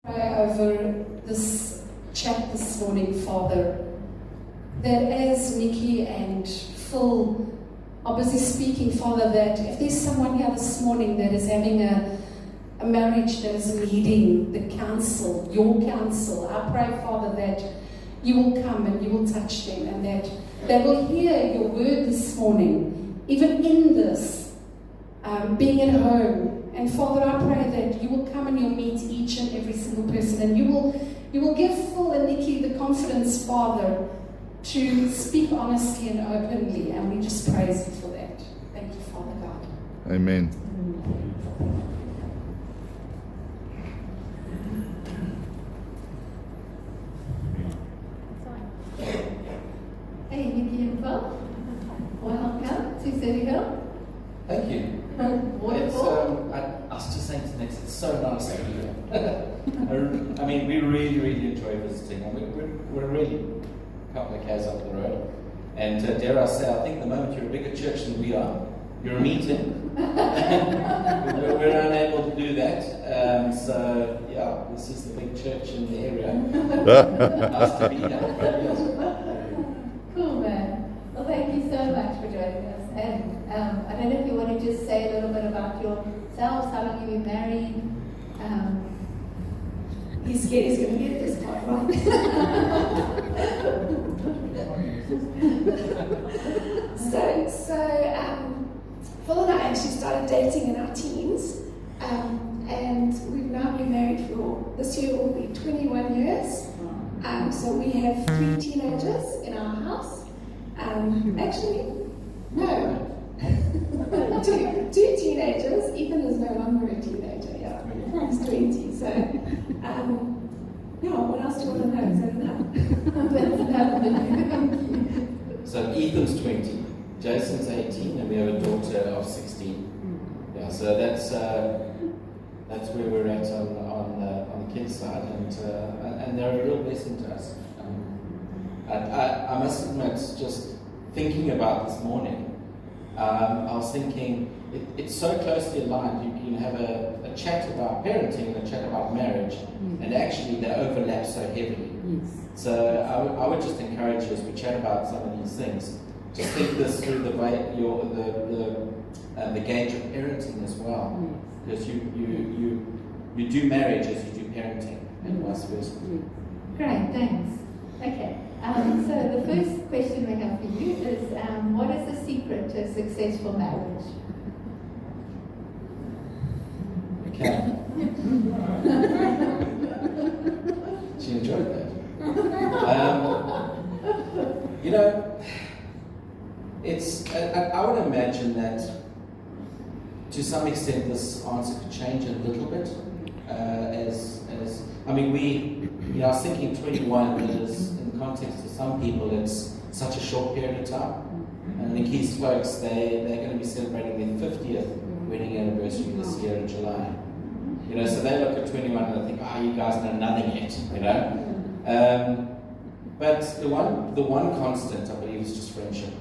Pray over this chat this morning, Father, that as Nikki and Phil are busy speaking, Father, that if there's someone here this morning that is having a marriage that is needing the counsel, your counsel, I pray, Father, that you will come and you will touch them and that they will hear your word this morning, even in this, being at home. And Father, I pray that you will come and you'll meet each and every single person, and you will give Phil and Nikki the confidence, Father, to speak honestly and openly, and we just praise you for that. Thank you, Father God. Amen. Hey, Nikki and Phil. Welcome to City Hill. Thank you. Wonderful. I was just saying to Nick, it's so nice to be here. I mean, we really enjoy visiting. I mean, we're really a couple of k's up the road. And dare I say, I think the moment you're a bigger church than we are, you're a meeting. we're unable to do that. So, yeah, this is the big church in the area. Nice to be here. Cool, man. Well, thank you so much for joining us. And I don't know if you want to just say a little bit about yourselves, how long you've been married. He's scared he's going to get this part right. So Phil and I actually started dating in our teens, and we've now been married for, this year will be 21 years. So we have 3 teenagers in our house. Actually, no. two teenagers. Ethan is no longer a teenager, yeah. He's 20. So, what else do you want to know? Is that enough? That's enough. So Ethan's 20, Jason's 18, and we have a daughter of 16. Yeah, so that's where we're at on the kids' side, and they're a real blessing to us. I must admit, just thinking about this morning, I was thinking it's so closely aligned. You can have a chat about parenting and a chat about marriage, and actually they overlap so heavily. Yes. So I would just encourage you as we chat about some of these things, just think this through the gauge of parenting as well, because you do marriage as you do parenting, and vice versa. Great, thanks. Okay. So the first question we have for you is, what is the secret to a successful marriage? Okay. She enjoyed that. It's. I would imagine that to some extent this answer could change a little bit. I was thinking 21 is, in context to some people, it's such a short period of time. And Nikki's folks, they're going to be celebrating their 50th wedding anniversary this year in July. So they look at 21 and they think, you guys know nothing yet, But the one constant, I believe, is just friendship.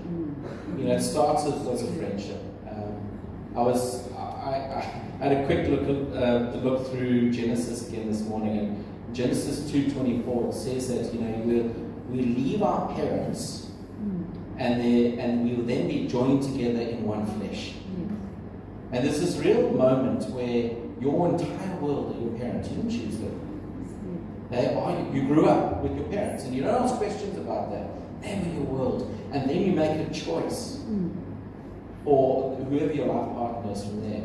It starts as a friendship. I had a quick look through Genesis again this morning, and Genesis 2:24, it says that we leave our parents and we will then be joined together in one flesh. And there's this real moment where your entire world are your parents. You didn't choose them. You grew up with your parents, and you don't ask questions about that. They were your world, and then you make a choice for whoever your life partner is from there.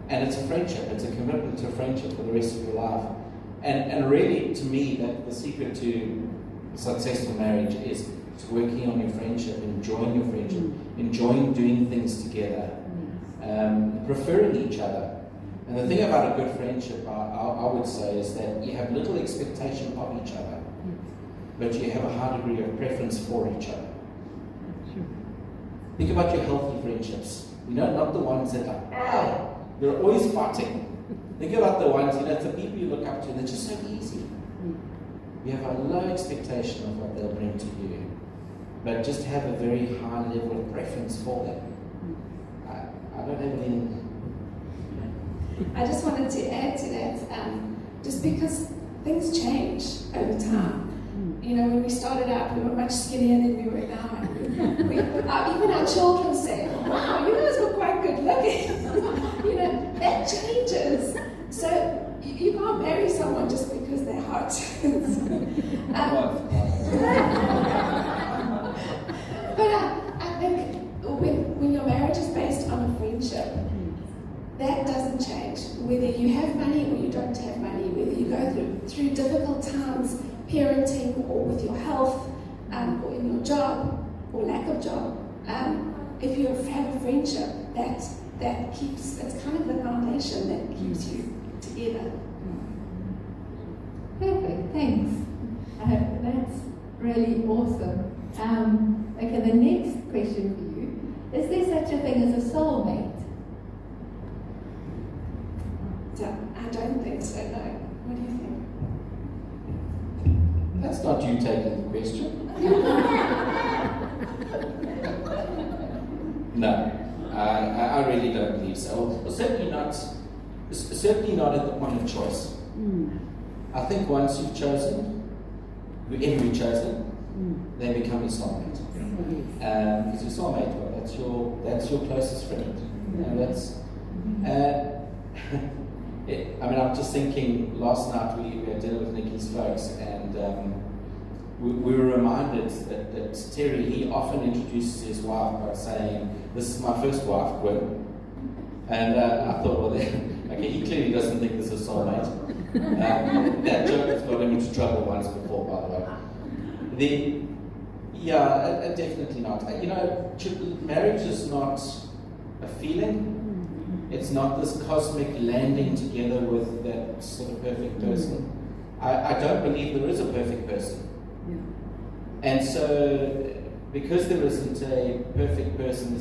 And it's a friendship. It's a commitment to a friendship for the rest of your life. And really, to me, that the secret to a successful marriage is working on your friendship, enjoying your friendship, enjoying doing things together, preferring each other. And the thing about a good friendship, I would say, is that you have little expectation of each other, but you have a high degree of preference for each other. Think about your healthy friendships. Not the ones that are, you're always fighting. Think about the ones, it's the people you look up to, and they're just so easy. You have a low expectation of what they'll bring to you, but just have a very high level of preference for them. I don't have anything. I just wanted to add to that, just because things change over time. You know, when we started out, we were much skinnier than we were now. And even our children say, wow, you guys were quite good looking. You know, that changes. So you can't marry someone just because they're hot. But I think when your marriage is based on a friendship, that doesn't change. Whether you have money or you don't have money, whether you go through difficult times, parenting or with your health, or in your job or lack of job, if you have a friendship, that's kind of the foundation that keeps you together. Perfect, thanks. That's really awesome. Okay, the next question for you: is there such a thing as a soulmate? I don't think so, no. What do you think? That's not you taking the question. No, I really don't believe so. Well, certainly not at the point of choice. I think once you've chosen, whoever you've chosen, they become your soulmate. Because your soulmate, well, that's your closest friend. And that's. I'm just thinking. Last night we had dinner with Nikki's folks, and we were reminded that Terry, he often introduces his wife by saying, "This is my first wife, Gwen." And I thought, well, okay, he clearly doesn't think this is soulmate. That joke has got him into trouble once before, by the way. Definitely not. Marriage is not a feeling. It's not this cosmic landing together with that sort of perfect person. I don't believe there is a perfect person. And so, because there isn't a perfect person,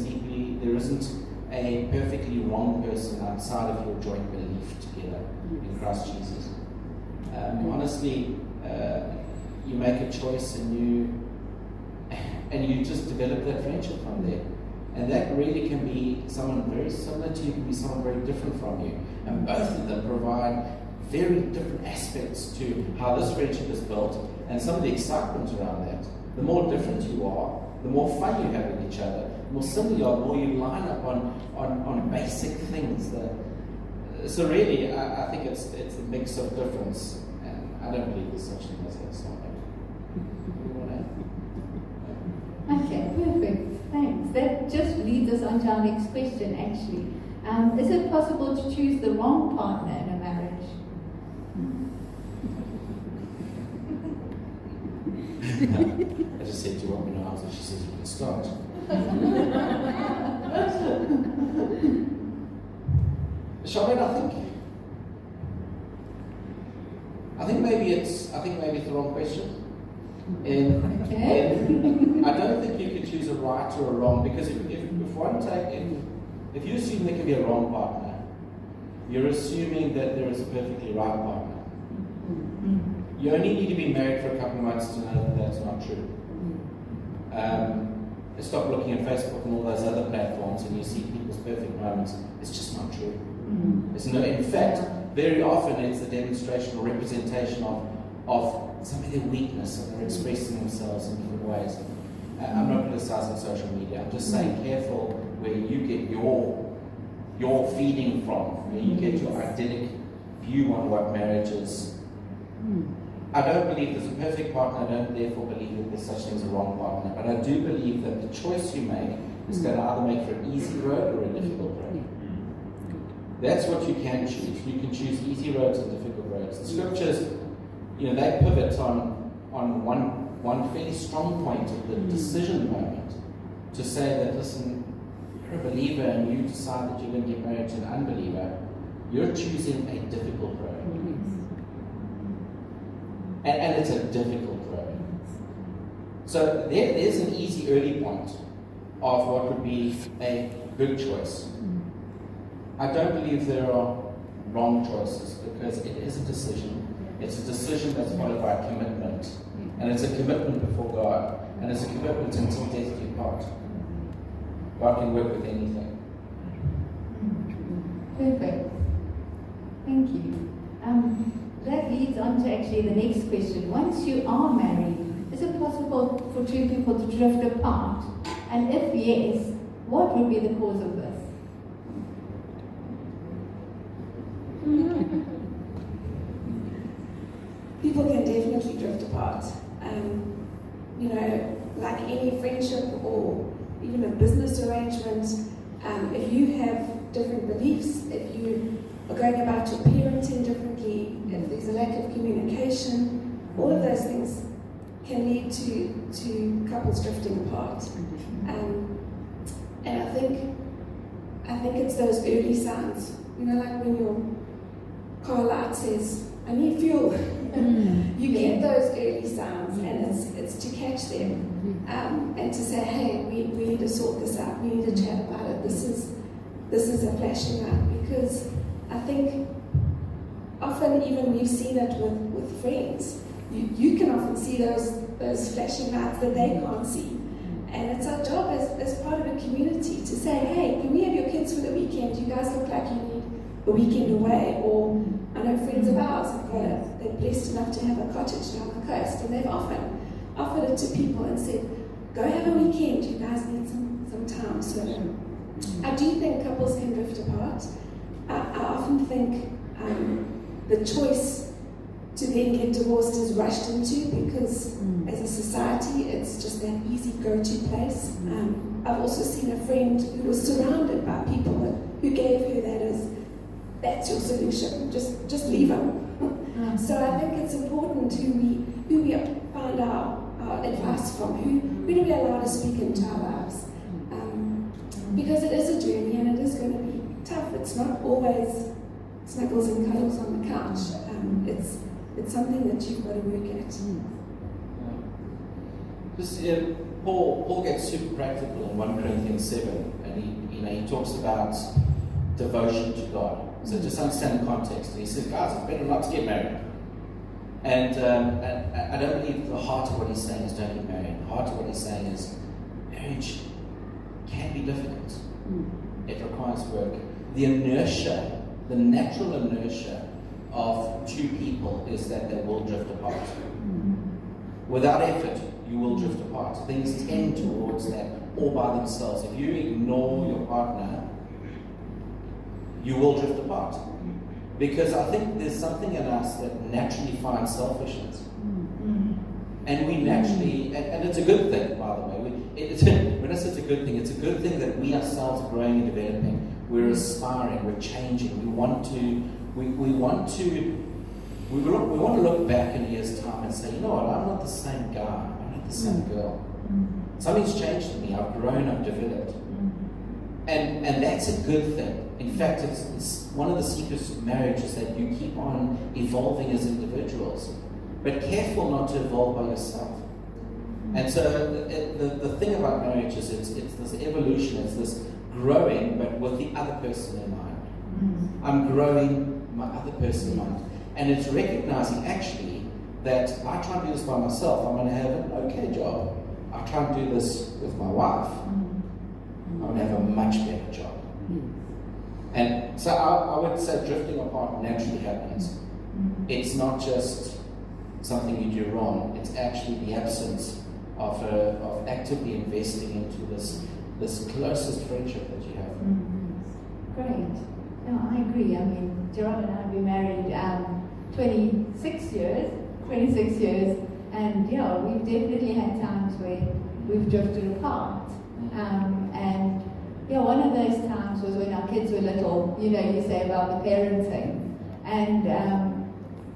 there isn't a perfectly wrong person outside of your joint belief together in Christ Jesus. Honestly, you make a choice and you just develop that friendship from there. And that really can be someone very similar to you, can be someone very different from you. And both of them provide very different aspects to how this friendship is built and some of the excitement around that. The more different you are, the more fun you have with each other, the more similar you are, the more you line up on basic things. So really, I think it's a mix of difference, and I don't believe there's such a thing as a soulmate. Okay, perfect. Thanks. That just leads us on to our next question, actually. Is it possible to choose the wrong partner in a marriage? I just said, do you want me to answer? She says, you can start. Charlotte, I think maybe it's the wrong question. And I don't think you could choose a right or a wrong, because if you assume there can be a wrong partner, you're assuming that there is a perfectly right partner. You only need to be married for a couple of months to know that that's not true. Stop looking at Facebook and all those other platforms and you see people's perfect moments. It's just not true. In fact, very often it's a demonstration or representation of some of their weakness, and they're expressing themselves in different ways. I'm not criticizing social media. I'm just saying, careful where you get your feeding from, where you get your idyllic view on what marriage is. I don't believe there's a perfect partner. I don't therefore believe that there's such thing as a wrong partner. But I do believe that the choice you make is going to either make for an easy road or a difficult road. That's what you can choose. You can choose easy roads and difficult roads. The scriptures, they pivot on one fairly strong point at the decision moment to say that, listen, you're a believer and you decide that you're going to get married to an unbeliever, you're choosing a difficult road. And it's a difficult road. So there's an easy early point of what would be a good choice. I don't believe there are wrong choices, because it is a decision. It's a decision that's followed by a commitment. And it's a commitment before God. And it's a commitment until death do you part. God can work with anything. Perfect. Thank you. that leads on to actually the next question. Once you are married, is it possible for two people to drift apart? And if yes, what would be the cause of this? People can definitely drift apart. You know, like any friendship or even a business arrangement, if you have different beliefs, if you are going about your parenting differently, if there's a lack of communication, all of those things can lead to couples drifting apart. And I think it's those early signs. You know, like when your car light says, "I need fuel." You get those early signs, and it's to catch them and to say, "Hey, we need to sort this out. We need to chat about it. This is a flashing light." Because I think often even we've seen it with friends. You can often see those flashing lights that they can't see. And it's our job as part of a community to say, "Hey, can we have your kids for the weekend? You guys look like you need a weekend away." Or I know friends of ours they're blessed enough to have a cottage down the coast, and they've often offered it to people and said, "Go have a weekend, you guys need some time." So I do think couples can drift apart. I often think the choice to then get divorced is rushed into because as a society it's just that easy go-to place. I've also seen a friend who was surrounded by people who gave her that's your solution, just leave him. So I think it's important who we find our advice from, who do we allow to speak into our lives, because it is a journey and it is going to be tough. It's not always snuggles and cuddles on the couch. It's something that you've got to work at. Paul gets super practical in 1 Corinthians 7, and he talks about devotion to God. So just understand the context. And he says, guys, it's better not to get married. And I don't believe the heart of what he's saying is don't get married. The heart of what he's saying is marriage can be difficult. It requires work. The inertia, the natural inertia of two people is that they will drift apart. Without effort, you will drift apart. Things tend towards that all by themselves. If you ignore your partner, you will drift apart. Because I think there's something in us that naturally finds selfishness. And we naturally, and it's a good thing, by the way. When I say it's a good thing, it's a good thing that we ourselves are growing and developing. We're aspiring, we're changing. We want to look back in a year's time and say, you know what, I'm not the same guy, I'm not the same girl. Something's changed in me, I've grown, I've developed. And that's a good thing. In fact, it's one of the secrets of marriage is that you keep on evolving as individuals, but careful not to evolve by yourself. And so the thing about marriage is it's this evolution, it's this growing, but with the other person in mind. I'm growing my other person in mind. And it's recognizing actually that if I try and do this by myself, I'm going to have an okay job. I try and do this with my wife, I'm going to have a much better job. And so I would say drifting apart naturally happens. It's not just something you do wrong, it's actually the absence of actively investing into this closest friendship that you have. Great. No, I agree. I mean, Gerard and I have been married 26 years, and yeah, we've definitely had times where we've drifted apart. And yeah, one of those times was when our kids were little, you say about the parenting. And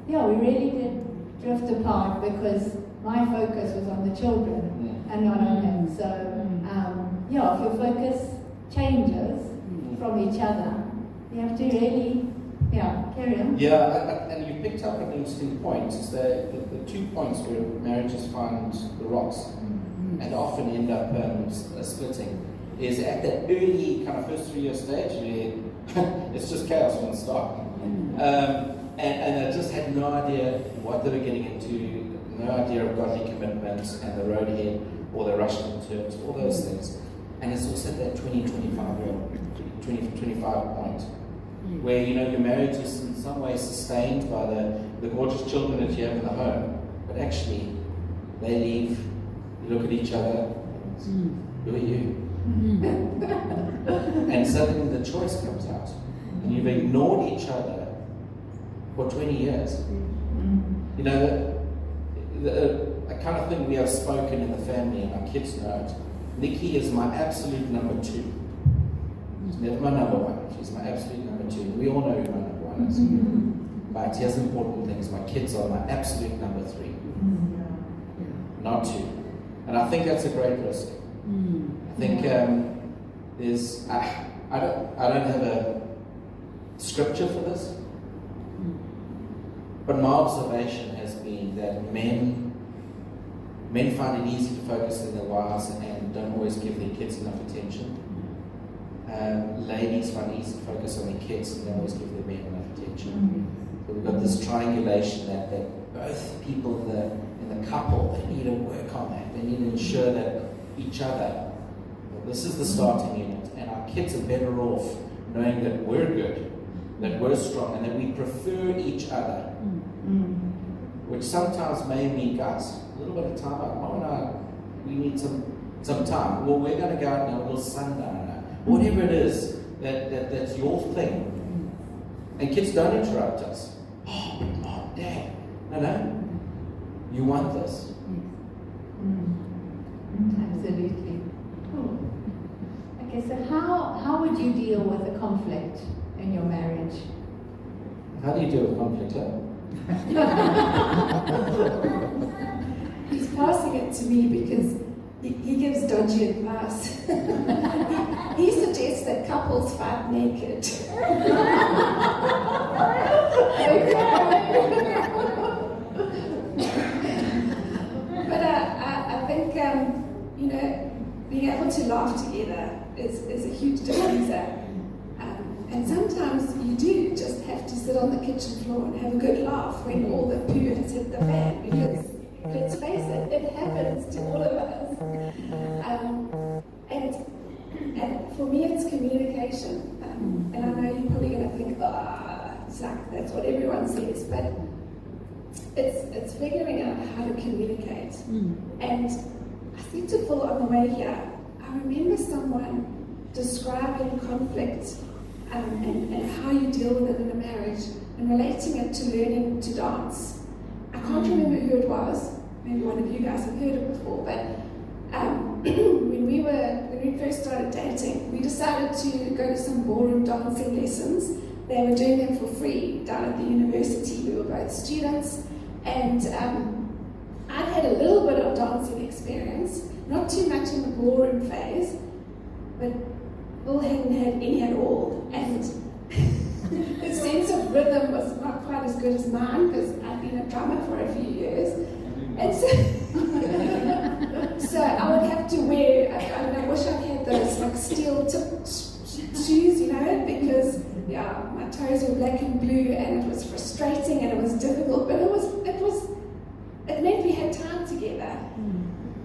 yeah, we really did drift apart because my focus was on the children and not on him. So yeah, if your focus changes from each other, you have to really, carry on. Yeah, and you picked up an interesting point. Is the 2 points where marriages find the rocks and often end up splitting is at that early kind of first 3 year stage where it's just chaos from the start. And I just had no idea what they were getting into, no idea of godly commitment and the road ahead, or they rushed into it, all those things. And it's also that 25 point. where your marriage is in some way sustained by the gorgeous children that you have in the home, but actually they leave, you look at each other, who are you? And suddenly the choice comes out, and you've ignored each other for 20 years. The kind of thing we have spoken in the family, and our kids know it. Nikki is my absolute number 2. She's never my number 1. She's my absolute number 2. We all know who my number 1 is. But here's the important thing: is my kids are my absolute number 3, not 2. And I think that's a great risk. I think there's I don't have a scripture for this, but my observation has been that men find it easy to focus on their wives and don't always give their kids enough attention. Ladies find it easy to focus on their kids and don't always give their men enough attention. So we've got this triangulation that both people in the couple, they need to work on that. They need to ensure that each other, this is the starting unit, and our kids are better off knowing that we're good, that we're strong, and that we prefer each other. Which sometimes may mean, guys, a little bit of time out. Mom and I, we need some time. Well, we're going to go out on a little sundown, whatever it is that's your thing. And kids don't interrupt us. Oh, Dad, no, you want this. Absolutely. Cool. Okay, so how would you deal with a conflict in your marriage? How do you deal with conflict, huh? He's passing it to me because he gives dodgy advice. He suggests that couples fight naked. But I think being able to laugh together is a huge difference. And sometimes you do just have to sit on the kitchen floor and have a good laugh when all the poo has hit the fan, because let's face it happens to all of us. And for me, it's communication. And I know you're probably going to think, it's like that's what everyone says, but it's figuring out how to communicate. And I said to Phil on the way here, I remember someone describing conflict and how you deal with it in a marriage and relating it to learning to dance. I can't remember who it was. Maybe one of you guys have heard it before, but when we first started dating, we decided to go to some ballroom dancing lessons. They were doing them for free down at the university. We were both students, and I'd had a little bit of dancing experience, not too much in the ballroom phase, but Phil hadn't had any at all, and his sense of rhythm was not quite as good as mine because I'd been a drummer for a few years, and so I would have to wear, I wish I had those like steel tip shoes, because my toes were black and blue, and it was frustrating and it was difficult, but it meant we had time together.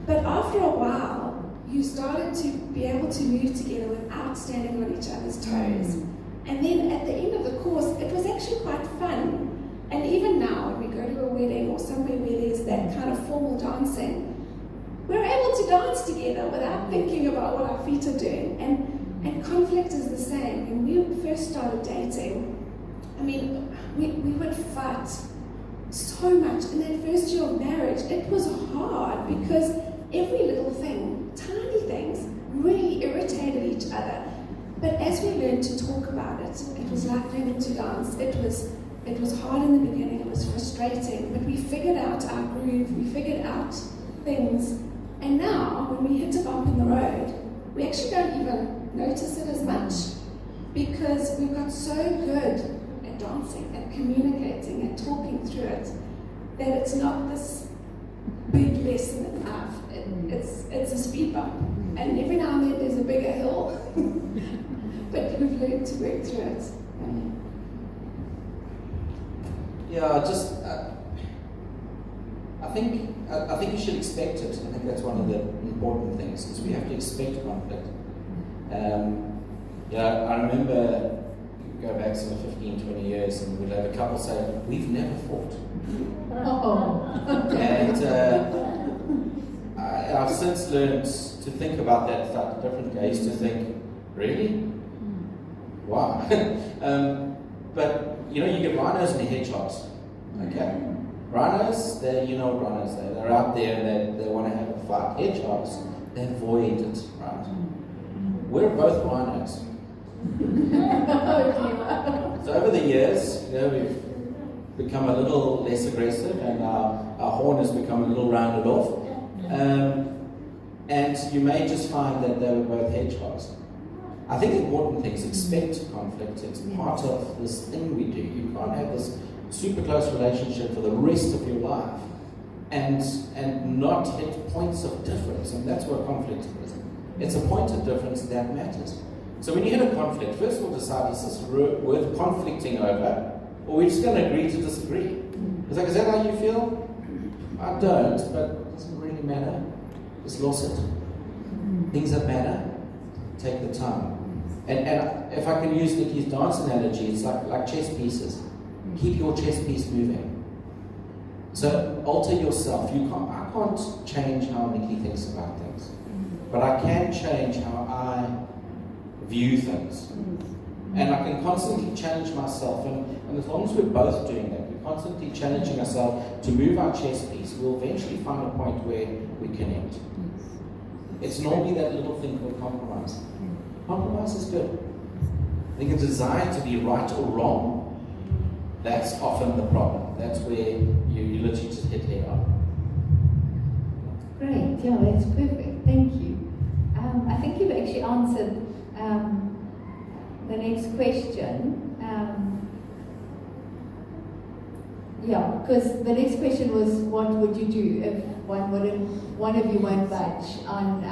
But after a while, you started to be able to move together without standing on each other's toes. And then at the end of the course, it was actually quite fun. And even now, when we go to a wedding or somewhere where there's that kind of formal dancing, we're able to dance together without thinking about what our feet are doing. And conflict is the same. When we first started dating, we would fight so much. In that first year of marriage, it was hard because every little thing, tiny things, really irritated each other. But as we learned to talk about it, it was like learning to dance. It was hard in the beginning, it was frustrating, but we figured out our groove, we figured out things. And now, when we hit a bump in the road, we actually don't even notice it as much because we've got so good at dancing, at communicating, at talking through it, that it's not this big lesson in life. It's a speed bump, and every now and then there's a bigger hill, but we've learned to work through it. I think you should expect it. I think that's one of the important things, because we have to expect conflict. I remember go back some 15, 20 years, and we'd have a couple say, we've never fought. Oh. And I've since learned to think about that slightly differently. I used to think, really? Wow. But, you know, you get rhinos and hedgehogs. Okay? Rhinos, you know what rhinos are. They're out there and they want to have a fight. Hedgehogs, they avoid it, right? We're both rhinos. So over the years, you know, we've become a little less aggressive, and our horn has become a little rounded off. And you may just find that they were both hedgehogs. I think the important thing is expect conflict. It's part of this thing we do. You can't have this super close relationship for the rest of your life and not hit points of difference. And that's what conflict is. It's a point of difference that matters. So when you hit a conflict, first we'll decide, is this worth conflicting over, or we're just going to agree to disagree? It's like, is that how you feel? I don't, but it doesn't really matter. Just lost it. Things that matter, take the time. And if I can use Nikki's dance analogy, it's like chess pieces. Keep your chess piece moving. So alter yourself. I can't change how Nikki thinks about things, but I can change how I view things. And I can constantly challenge myself. And as long as we're both doing that, we're constantly challenging ourselves to move our chess piece, we'll eventually find a point where we connect. It's normally that little thing called compromise. Compromise is good. I think a desire to be right or wrong, that's often the problem. That's where you literally just hit head on. Great, yeah, that's perfect. Thank you. I think you've actually answered the next question. Yeah, because the next question was, what would you do if one of you won't budge on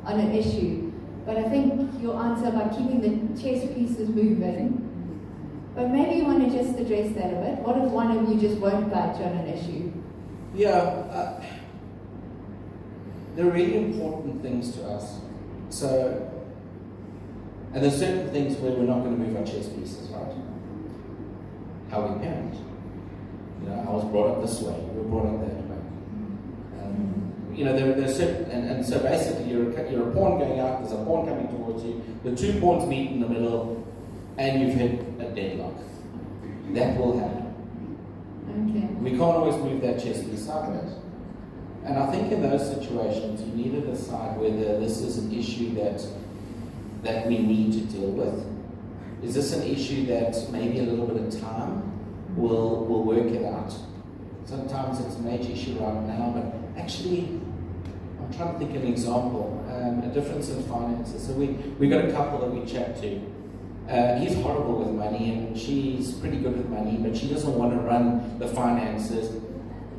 an issue? But I think your answer by keeping the chess pieces moving. But maybe you want to just address that a bit. What if one of you just won't budge on an issue? Yeah, they're really important things to us. So, and there's certain things where we're not going to move our chess pieces, right? How we parent. You know, I was brought up this way. You were brought up that way. You know, there's certain, and so basically you're a pawn going out. There's a pawn coming towards you. The two pawns meet in the middle, and you've hit a deadlock. That will happen. Okay. We can't always move that chess piece sideways. And I think in those situations, you need to decide whether this is an issue that we need to deal with. Is this an issue that maybe a little bit of time will work it out? Sometimes it's a major issue right now, but actually, I'm trying to think of an example. A difference in finances. So we got a couple that we chat to. He's horrible with money, and she's pretty good with money, but she doesn't want to run the finances.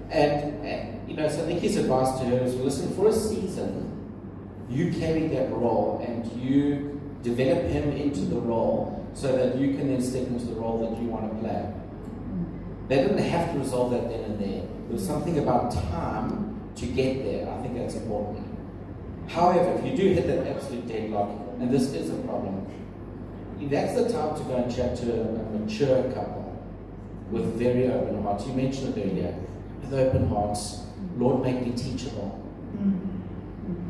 And you know, so I think his advice to her is, well, listen, for a season, you carry that role and you develop him into the role so that you can then step into the role that you want to play. They didn't have to resolve that then and there. There was something about time to get there. I think that's important. However, if you do hit that absolute deadlock, and this is a problem, that's the time to go and chat to a mature couple with very open hearts. You mentioned it earlier. With open hearts, Lord, make me teachable.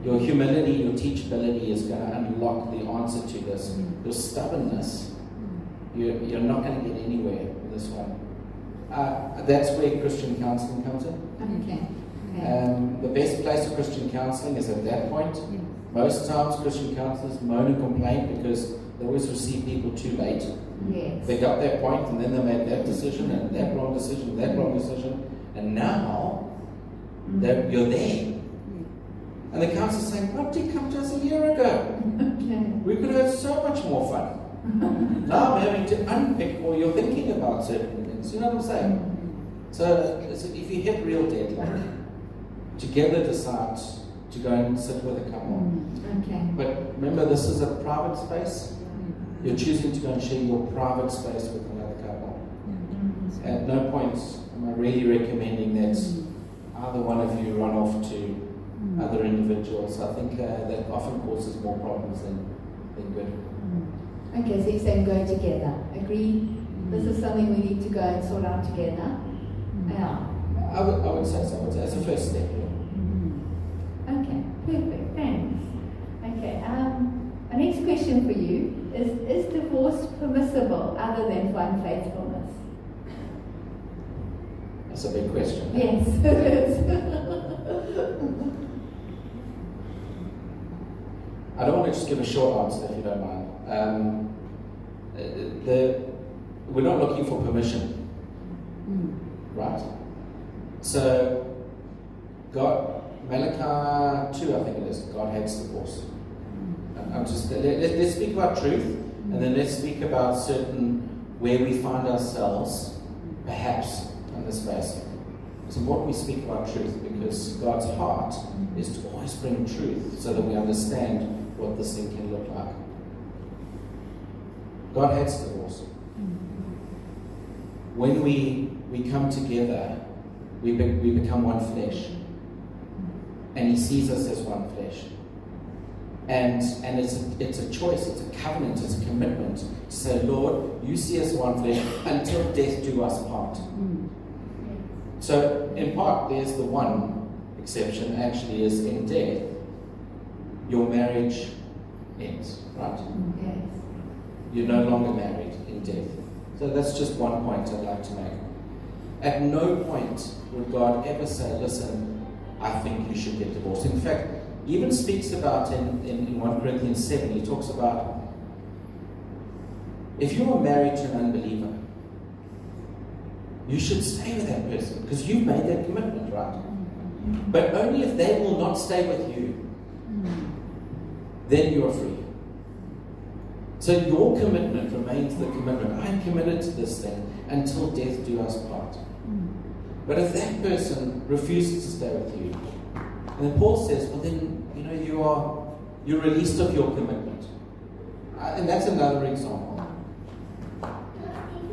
Your humility, your teachability is going to unlock the answer to this. Your stubbornness, you're not going to get anywhere with this one. That's where Christian counseling comes in. Okay. The best place for Christian counseling is at that point. Most times Christian counselors moan and complain because they always receive people too late. Yes. They got that point and then they made that decision and that wrong decision, that wrong decision, and now you're there. And the counselor's saying, "What did you come to us a year ago? We could have so much more fun." Now I'm having to unpick all your thinking about certain things. You know what I'm saying? So if you hit real deadlock, together decide to go and sit with a couple. Okay. But remember, this is a private space. You're choosing to go and share your private space with another couple. At no point am I really recommending that either one of you run off to other individuals. I think that often causes more problems than good. Okay, so you're saying go together. Agree? This is something we need to go and sort out together. Yeah. I would say so. I would say it's a first step. Yeah. Okay, perfect. Thanks. Okay. Our next question for you is divorce permissible other than for unfaithfulness? That's a big question. Yes, it is. I don't want to just give a short answer if you don't mind. We're not looking for permission, right? So, God, Malachi 2, I think it is, God hates divorce. Let's speak about truth, and then let's speak about certain where we find ourselves, perhaps, in this space. It's important we speak about truth because God's heart is to always bring truth so that we understand what this thing can look like. God hates divorce. When we come together, we become one flesh. And He sees us as one flesh. And it's a choice, it's a covenant, it's a commitment to say, Lord, you see us one flesh until death do us part. So, in part, there's the one exception, actually, is in death, your marriage ends, right? Yes. You're no longer married in death. So that's just one point I'd like to make. At no point would God ever say, listen, I think you should get divorced. In fact, he even speaks about in 1 Corinthians 7, he talks about if you are married to an unbeliever, you should stay with that person because you've made that commitment, right? But only if they will not stay with you, then you are free. So your commitment remains the commitment. I'm committed to this thing until death do us part. But if that person refuses to stay with you, and then Paul says, well then, you're released of your commitment. And that's another example.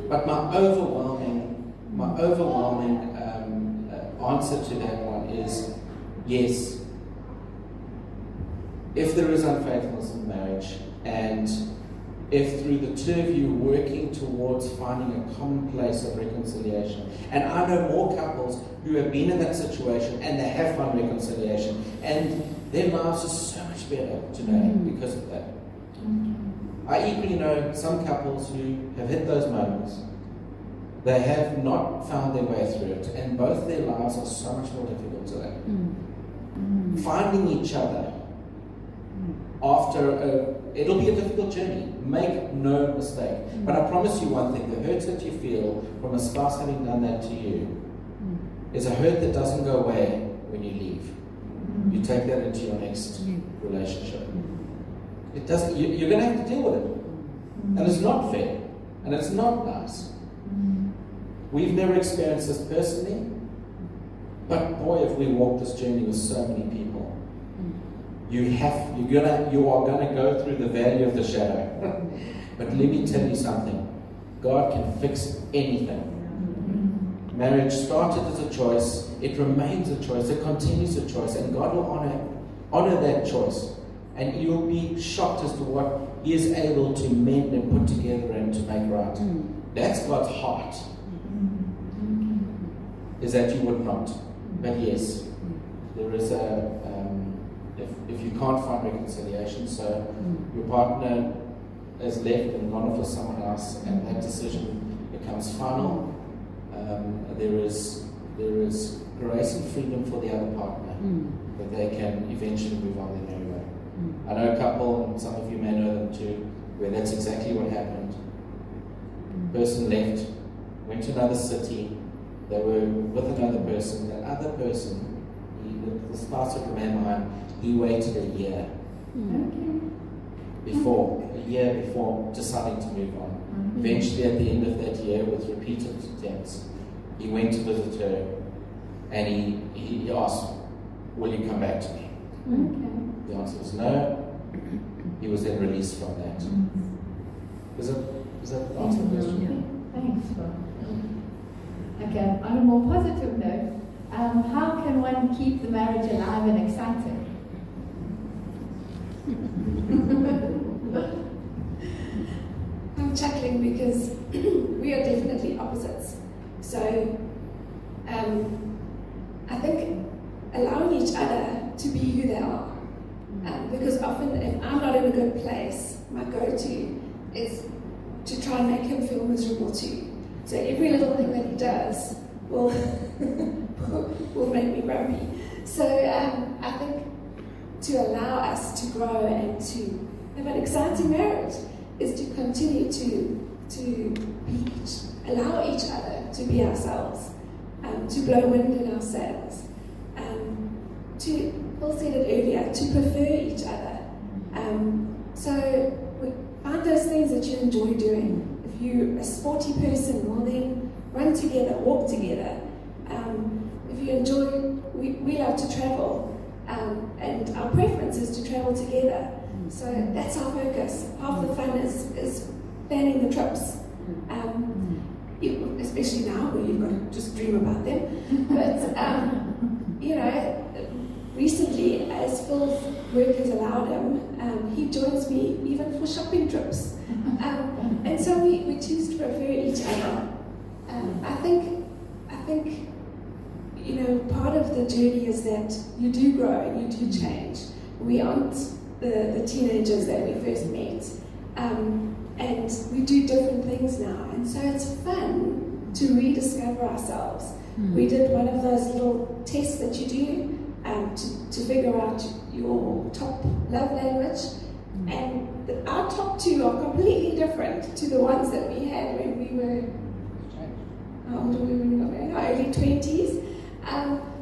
But my overwhelming answer to that one is yes. If there is unfaithfulness in marriage, and if through the two of you working towards finding a common place of reconciliation, and I know more couples who have been in that situation and they have found reconciliation, and their lives are so much better today because of that. I equally know some couples who have hit those moments. They have not found their way through it, and both their lives are so much more difficult today. Finding each other after it'll be a difficult journey. Make no mistake. But I promise you one thing: the hurt that you feel from a spouse having done that to you is a hurt that doesn't go away when you leave. You take that into your next relationship. It doesn't. You're going to have to deal with it, and it's not fair, and it's not nice. We've never experienced this personally, but boy, if we walk this journey with so many people, you are gonna go through the valley of the shadow. But let me tell you something: God can fix anything. Marriage started as a choice; it remains a choice; it continues a choice, and God will honor that choice. And you'll be shocked as to what He is able to mend and put together and to make right. That's God's heart. Is that you would not. But yes, there is if you can't find reconciliation, so your partner has left and gone off with someone else, and that decision becomes final, there is grace and freedom for the other partner, that they can eventually move on their merry way. I know a couple, and some of you may know them too, where that's exactly what happened. Person left, went to another city, they were with another person, that other person, the spouse that remained behind, he waited a year before deciding to move on. Eventually, at the end of that year, with repeated attempts, he went to visit her, and he asked, will you come back to me? The answer was no. He was then released from that. Does that answer the question? Thanks, Bob. Okay, on a more positive note, how can one keep the marriage alive and exciting? chuckling because we are definitely opposites. So I think allowing each other to be who they are. Because often if I'm not in a good place, my go-to is to try and make him feel miserable too. So every little thing that he does will will make me grumpy. So I think to allow us to grow and to have an exciting marriage is to continue to allow each other to be ourselves, to blow wind in our sails, to, Phil said it earlier, to prefer each other. So find those things that you enjoy doing. If you're a sporty person, well then run together, walk together. If you enjoy, we love to travel, and our preference is to travel together. So that's our focus. Half the fun is planning the trips. Especially now where you've got to just dream about them. But, you know, recently, as Phil's work has allowed him, he joins me even for shopping trips. And so we choose to prefer each other. I think, you know, part of the journey is that you do grow and you do change. We aren't the teenagers that we first met. And we do different things now. And so it's fun to rediscover ourselves. We did one of those little tests that you do to figure out your top love language. And our top two are completely different to the ones that we had when we were, how old were we when we got married? Our early 20s.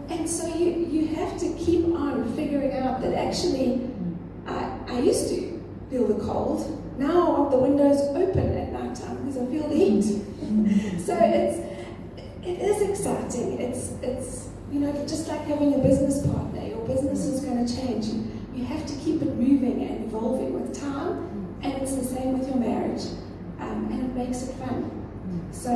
And so you have to keep on figuring out that actually I used to feel the cold. Now I want the windows open at night time because I feel the heat. So it is exciting. It's you know, just like having a business partner. Your business is going to change. You have to keep it moving and evolving with time, and it's the same with your marriage, and it makes it fun. So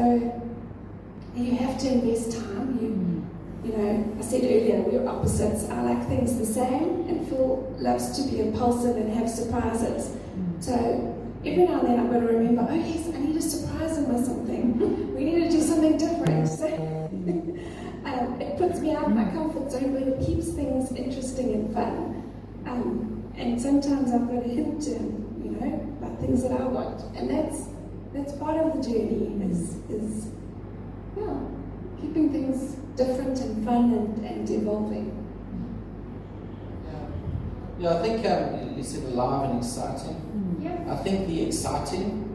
you have to invest time. You know, I said earlier, we're opposites. I like things the same, and Phil loves to be impulsive and have surprises. So every now and then I've got to remember, oh yes, I need to surprise him with something. We need to do something different. So it puts me out of my comfort zone, but it keeps things interesting and fun. And sometimes I've got to hint to him, you know, about things that I want. And that's part of the journey, is keeping things different and fun and evolving. Yeah, I think you said alive and exciting. I think the exciting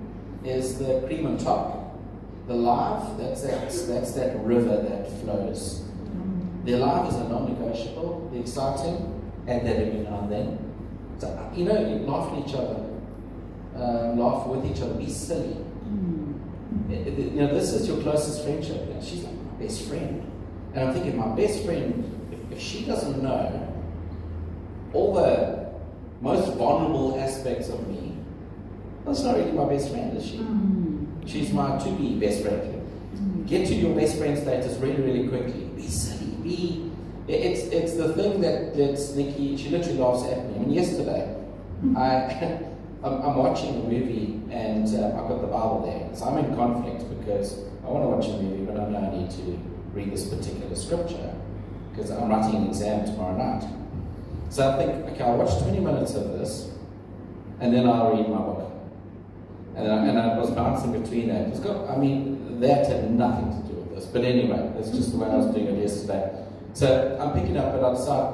is the cream on top. The live, that's that river that flows. The alive is a non-negotiable. The exciting, add that every now and then. So, you know, you laugh at each other, laugh with each other, be silly. You know, this is your closest friendship. And she's like my best friend. And I'm thinking, my best friend, if she doesn't know all the most vulnerable aspects of me, that's not really my best friend, is she? She's my to-be best friend. Get to your best friend status really, really quickly. Be silly. It's the thing that Nikki, she literally laughs at me. I mean, yesterday, I'm watching a movie and I've got the Bible there. So I'm in conflict because I want to watch a movie, but I know I need to read this particular scripture because I'm writing an exam tomorrow night. So I think, okay, I'll watch 20 minutes of this and then I'll read my book. And I was bouncing between that. That had nothing to do with this. But anyway, that's just the way I was doing it yesterday. So I'm picking up, but I decide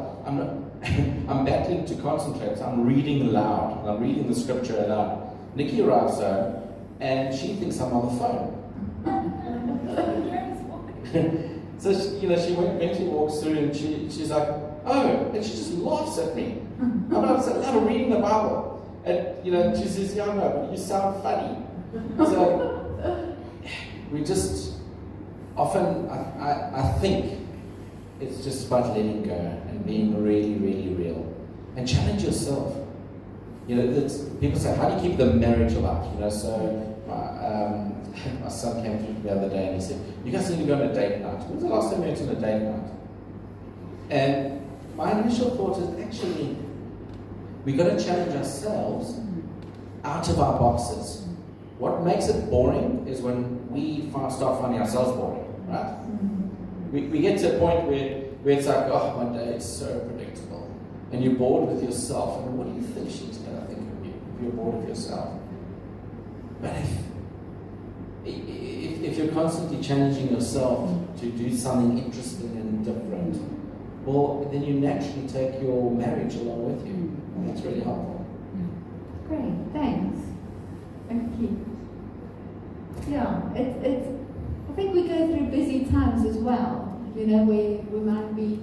I'm battling to concentrate. So I'm reading aloud. I'm reading the scripture aloud. Nikki arrives home, and she thinks I'm on the phone. So she eventually walks through, and she's like, oh, and she just laughs at me. I'm reading the Bible. And, she says, yeah, no, but you sound funny. So, we just, often, I think it's just about letting go and being really, really real. And challenge yourself. People say, how do you keep the marriage alive? So, my son came through the other day and he said, you guys need to go on a date night. When was the last time you went on a date night? And my initial thought is, actually, we've got to challenge ourselves out of our boxes. What makes it boring is when we start finding ourselves boring, right? We get to a point where it's like, oh, my day is so predictable. And you're bored with yourself. And what do you think she's going to think of you if you're bored of yourself? But if you're constantly challenging yourself to do something interesting and different, well, then you naturally take your marriage along with you. And that's really helpful. Great, thanks. Thank you. Yeah, it's. I think we go through busy times as well. You know, where we might be,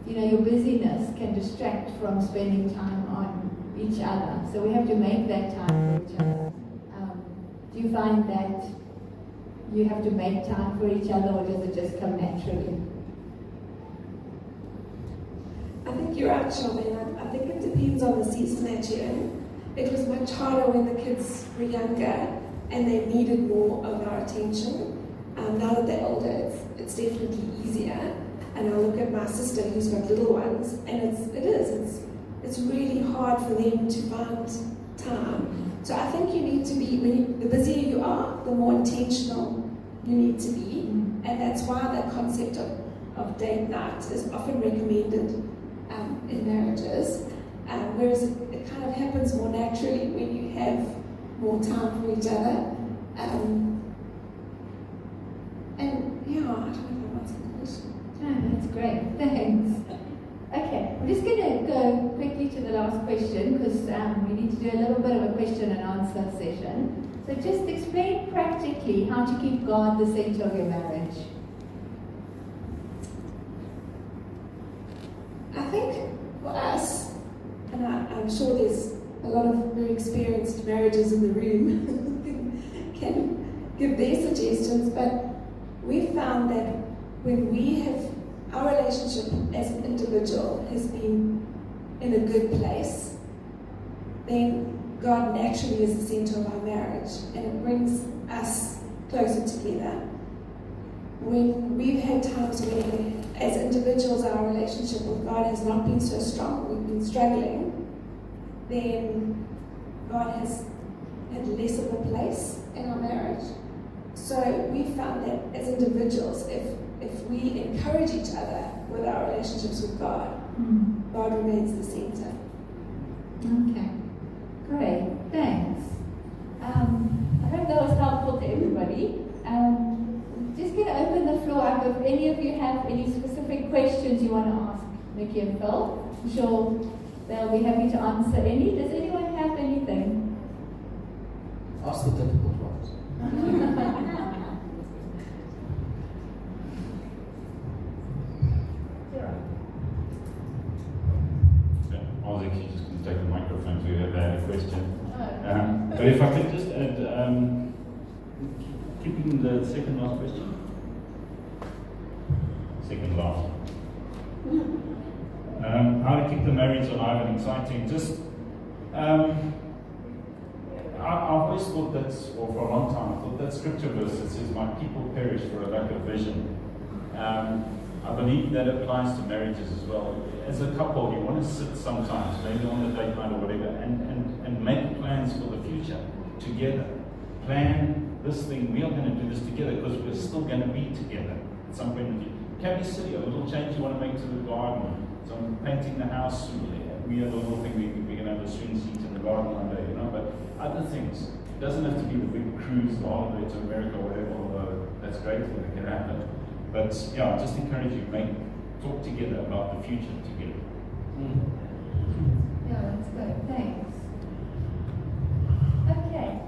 you know, your busyness can distract from spending time on each other. So we have to make that time for each other. Do you find that you have to make time for each other, or does it just come naturally? I think you're right, Charmaine. I think it depends on the season that you're in. It was much harder when the kids were younger and they needed more of our attention. Now that they're older, it's definitely easier. And I look at my sister who's got little ones, and it's really hard for them to find time. So I think you need to be, the busier you are, the more intentional you need to be. And that's why that concept of date night is often recommended in marriages. Whereas it kind of happens more naturally when you have more time for each other. And yeah, I don't know if I've answered the question. Oh, that's great, thanks. Okay, we're just going to go quickly to the last question because we need to do a little bit of a question and answer session. So just explain practically how to keep God the center of your marriage. I think for us, and I'm sure there's a lot of very experienced marriages in the room can give their suggestions, but we found that when we have, our relationship as an individual has been in a good place, then God naturally is the center of our marriage, and it brings us closer together. When we've had times where, as individuals, our relationship with God has not been so strong, we've been struggling, then God has had less of a place in our marriage. So we found that as individuals, if we encourage each other with our relationships with God, God remains the center. Okay, great, thanks. I hope that was helpful to everybody. Just going to open the floor up if any of you have any specific questions you want to ask Nikki and Phil. I'm sure they'll be happy to answer any. Does anyone have anything? Ask the difficult ones. I was actually just going to take the microphone to have a question. But if I could just add, keeping the second last question. Second last. How to keep the marriage alive and exciting. Just, I've always thought that, or for a long time, I thought that scripture verse that says, "My people perish for a lack of vision." I believe that applies to marriages as well. As a couple, you want to sit sometimes, maybe on the date night or whatever, and make plans for the future together. Plan this thing, we are going to do this together because we're still going to be together at some point in the future. It can be silly, a little change you want to make to the garden, some painting the house. We have a little thing, we're going to have a swing seat in the garden one day, but other things. It doesn't have to be the big cruise all the way to America or whatever, although that's great when it can happen. But yeah, just encourage you, talk together about the future together. Yeah, that's good. Thanks. Okay.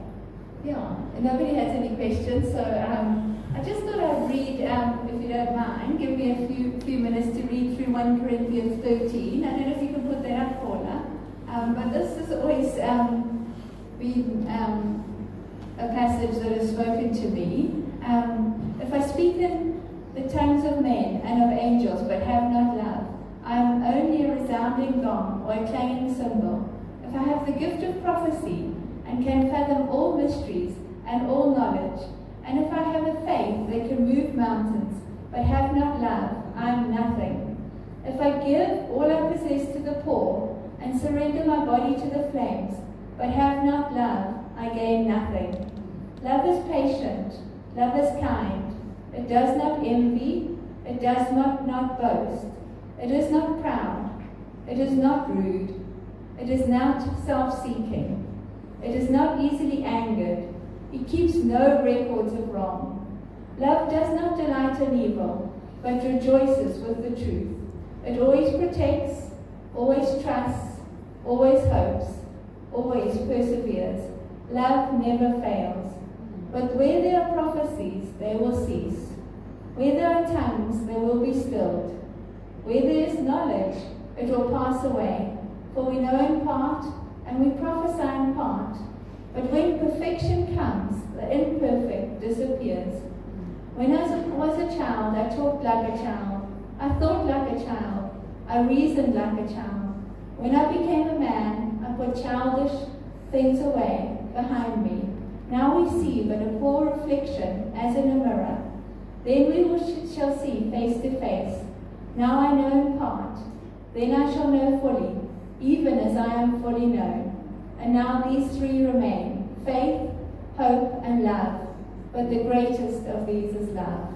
Yeah, and nobody has any questions, so I just thought I'd read, if you don't mind, give me a few minutes to read through 1 Corinthians 13. I don't know if you can put that up, Paula. But this has always been a passage that has spoken to me. If I speak in the tongues of men and of angels, but have not love, I am only a resounding gong or a clanging cymbal. If I have the gift of prophecy and can fathom all mysteries and all knowledge, and if I have a faith that can move mountains, but have not love, I am nothing. If I give all I possess to the poor and surrender my body to the flames, but have not love, I gain nothing. Love is patient. Love is kind. It does not envy. It does not boast. It is not proud. It is not rude. It is not self-seeking. It is not easily angered. It keeps no records of wrong. Love does not delight in evil, but rejoices with the truth. It always protects, always trusts, always hopes, always perseveres. Love never fails. But where there are prophecies, they will cease. Where there are tongues, they will be stilled. Where there is knowledge, it will pass away. For we know in part, and we prophesy in part. But when perfection comes, the imperfect disappears. When I was a child, I talked like a child. I thought like a child. I reasoned like a child. When I became a man, I put childish things away behind me. Now we see but a poor reflection as in a mirror. Then we shall see face to face. Now I know in part. Then I shall know fully, even as I am fully known. And now these three remain: faith, hope, and love. But the greatest of these is love.